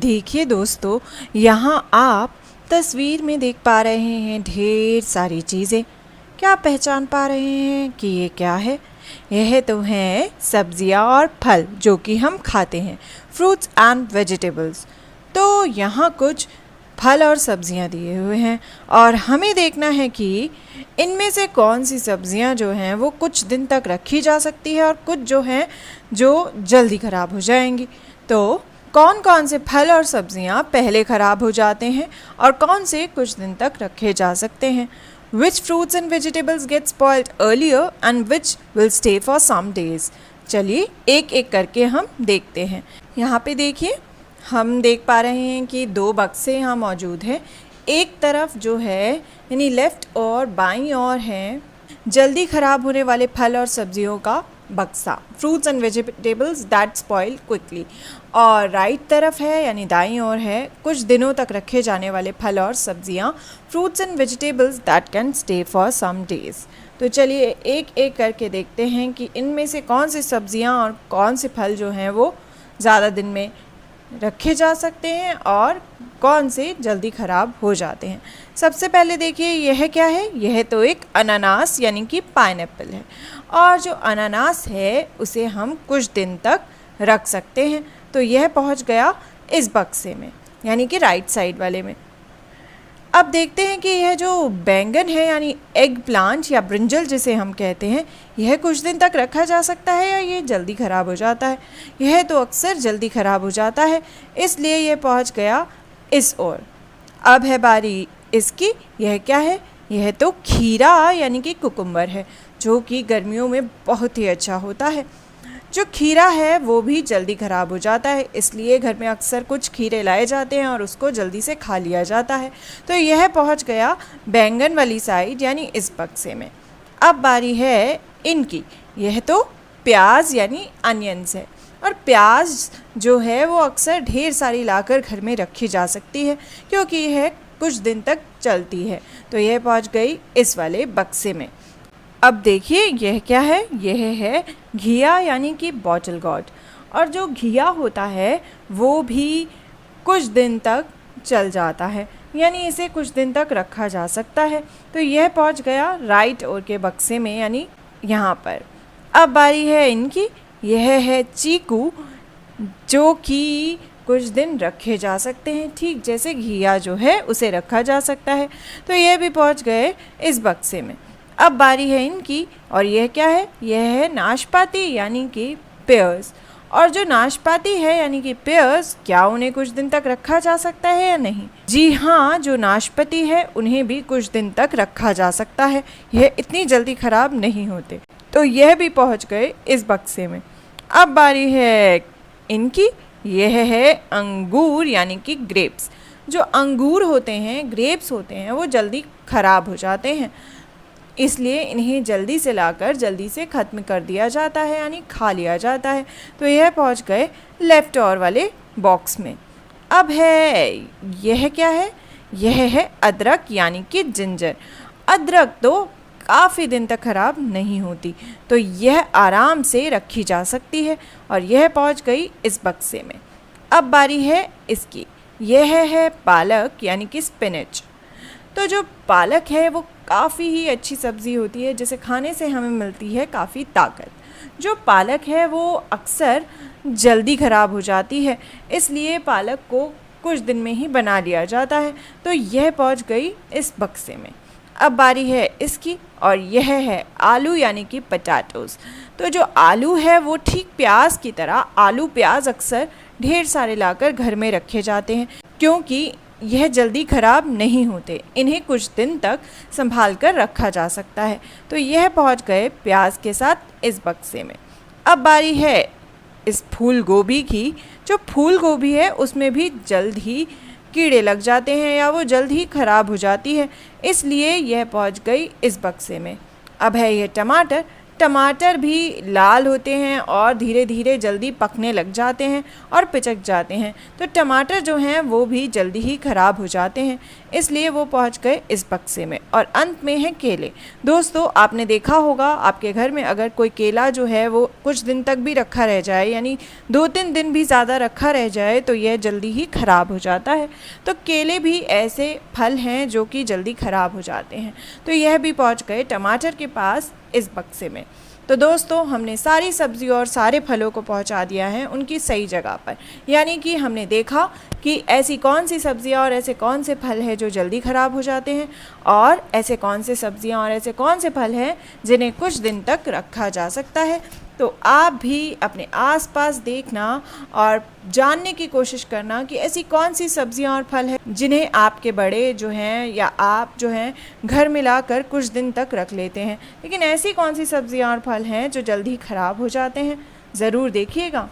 देखिए दोस्तों, यहाँ आप तस्वीर में देख पा रहे हैं ढेर सारी चीज़ें। क्या आप पहचान पा रहे हैं कि ये क्या है? यह तो हैं सब्जियाँ और फल जो कि हम खाते हैं, फ्रूट्स एंड वेजिटेबल्स। तो यहाँ कुछ फल और सब्जियाँ दिए हुए हैं और हमें देखना है कि इनमें से कौन सी सब्जियाँ जो हैं वो कुछ दिन तक रखी जा सकती है और कुछ जो हैं जो जल्दी ख़राब हो जाएंगी। तो कौन कौन से फल और सब्जियां पहले ख़राब हो जाते हैं और कौन से कुछ दिन तक रखे जा सकते हैं। Which fruits and vegetables get spoiled earlier and which will stay for some days? चलिए एक एक करके हम देखते हैं। यहाँ पे देखिए, हम देख पा रहे हैं कि दो बक्से यहाँ मौजूद हैं। एक तरफ जो है यानी लेफ़्ट और बाईं ओर है जल्दी ख़राब होने वाले फल और सब्जियों का बक्सा, fruits and vegetables that spoil quickly, और राइट तरफ है यानी दाईं ओर है कुछ दिनों तक रखे जाने वाले फल और सब्जियां, fruits and vegetables that can stay for some days. तो चलिए एक एक करके देखते हैं कि इनमें से कौन सी सब्जियां और कौन से फल जो हैं वो ज़्यादा दिन में रखे जा सकते हैं और कौन से जल्दी ख़राब हो जाते हैं। सबसे पहले देखिए, यह क्या है? यह तो एक अनानास यानी कि पाइनएप्पल है, और जो अनानास है उसे हम कुछ दिन तक रख सकते हैं। तो यह पहुंच गया इस बक्से में यानी कि राइट साइड वाले में। अब देखते हैं कि यह जो बैंगन है यानी एग प्लांट या ब्रिंजल जिसे हम कहते हैं, यह कुछ दिन तक रखा जा सकता है या ये जल्दी ख़राब हो जाता है? यह तो अक्सर जल्दी ख़राब हो जाता है, इसलिए यह पहुंच गया इस ओर। अब है बारी इसकी। यह क्या है? यह तो खीरा यानी कि कुकुम्बर है, जो कि गर्मियों में बहुत ही अच्छा होता है। जो खीरा है वो भी जल्दी ख़राब हो जाता है, इसलिए घर में अक्सर कुछ खीरे लाए जाते हैं और उसको जल्दी से खा लिया जाता है। तो यह पहुंच गया बैंगन वाली साइड यानी इस बक्से में। अब बारी है इनकी। यह तो प्याज यानी अनियंस है, और प्याज जो है वो अक्सर ढेर सारी लाकर घर में रखी जा सकती है क्योंकि यह कुछ दिन तक चलती है। तो यह पहुंच गई इस वाले बक्से में। अब देखिए, यह क्या है? यह है घिया यानी कि बॉटल गॉर्ड, और जो घिया होता है वो भी कुछ दिन तक चल जाता है यानी इसे कुछ दिन तक रखा जा सकता है। तो यह पहुंच गया राइट ओर के बक्से में यानी यहाँ पर। अब बारी है इनकी। यह है चीकू, जो कि कुछ दिन रखे जा सकते हैं, ठीक जैसे घिया जो है उसे रखा जा सकता है। तो यह भी पहुंच गए इस बक्से में। अब बारी है इनकी, और यह क्या है? यह है नाशपाती यानी कि पेयर्स, और जो नाशपाती है यानी कि पेयर्स, क्या उन्हें कुछ दिन तक रखा जा सकता है या नहीं? जी हाँ, जो नाशपाती है उन्हें भी कुछ दिन तक रखा जा सकता है, यह इतनी जल्दी ख़राब नहीं होते। तो यह भी पहुंच गए इस बक्से में। अब बारी है इनकी। यह है अंगूर यानी कि ग्रेप्स। जो अंगूर होते हैं, ग्रेप्स होते हैं, वो जल्दी ख़राब हो जाते हैं, इसलिए इन्हें जल्दी से लाकर जल्दी से ख़त्म कर दिया जाता है यानी खा लिया जाता है। तो यह पहुंच गए लेफ़्ट ओर वाले बॉक्स में। अब है यह क्या है? यह है अदरक यानी कि जिंजर। अदरक तो काफ़ी दिन तक ख़राब नहीं होती, तो यह आराम से रखी जा सकती है, और यह पहुंच गई इस बक्से में। अब बारी है इसकी। यह है पालक यानी कि स्पिनच। तो जो पालक है वो काफ़ी ही अच्छी सब्ज़ी होती है, जिसे खाने से हमें मिलती है काफ़ी ताकत। जो पालक है वो अक्सर जल्दी ख़राब हो जाती है, इसलिए पालक को कुछ दिन में ही बना लिया जाता है। तो यह पहुंच गई इस बक्से में। अब बारी है इसकी, और यह है आलू यानी कि पोटैटोज़। तो जो आलू है वो ठीक प्याज की तरह, आलू प्याज अक्सर ढेर सारे लाकर घर में रखे जाते हैं क्योंकि यह जल्दी ख़राब नहीं होते, इन्हें कुछ दिन तक संभाल कर रखा जा सकता है। तो यह पहुंच गए प्याज के साथ इस बक्से में। अब बारी है इस फूल गोभी की। जो फूल गोभी है उसमें भी जल्द ही कीड़े लग जाते हैं या वो जल्द ही ख़राब हो जाती है, इसलिए यह पहुंच गई इस बक्से में। अब है यह टमाटर। टमाटर भी लाल होते हैं और धीरे धीरे जल्दी पकने लग जाते हैं और पिचक जाते हैं, तो टमाटर जो हैं वो भी जल्दी ही ख़राब हो जाते हैं, इसलिए वो पहुंच गए इस बक्से में। और अंत में है केले। दोस्तों, आपने देखा होगा आपके घर में अगर कोई केला जो है वो कुछ दिन तक भी रखा रह जाए, यानी 2-3 दिन भी ज़्यादा रखा रह जाए, तो यह जल्दी ही ख़राब हो जाता है। तो केले भी ऐसे फल हैं जो कि जल्दी ख़राब हो जाते हैं। तो यह भी पहुंच गए टमाटर के पास इस बक्से में। तो दोस्तों, हमने सारी सब्ज़ी और सारे फलों को पहुंचा दिया है उनकी सही जगह पर, यानी कि हमने देखा कि ऐसी कौन सी सब्ज़ियां और ऐसे कौन से फल हैं जो जल्दी ख़राब हो जाते हैं, और ऐसे कौन से सब्ज़ियां और ऐसे कौन से फल हैं जिन्हें कुछ दिन तक रखा जा सकता है। तो आप भी अपने आसपास देखना और जानने की कोशिश करना कि ऐसी कौन सी सब्जियां और फल हैं जिन्हें आपके बड़े जो हैं या आप जो हैं घर में लाकर कुछ दिन तक रख लेते हैं, लेकिन ऐसी कौन सी सब्जियां और फल हैं जो जल्दी ख़राब हो जाते हैं। ज़रूर देखिएगा।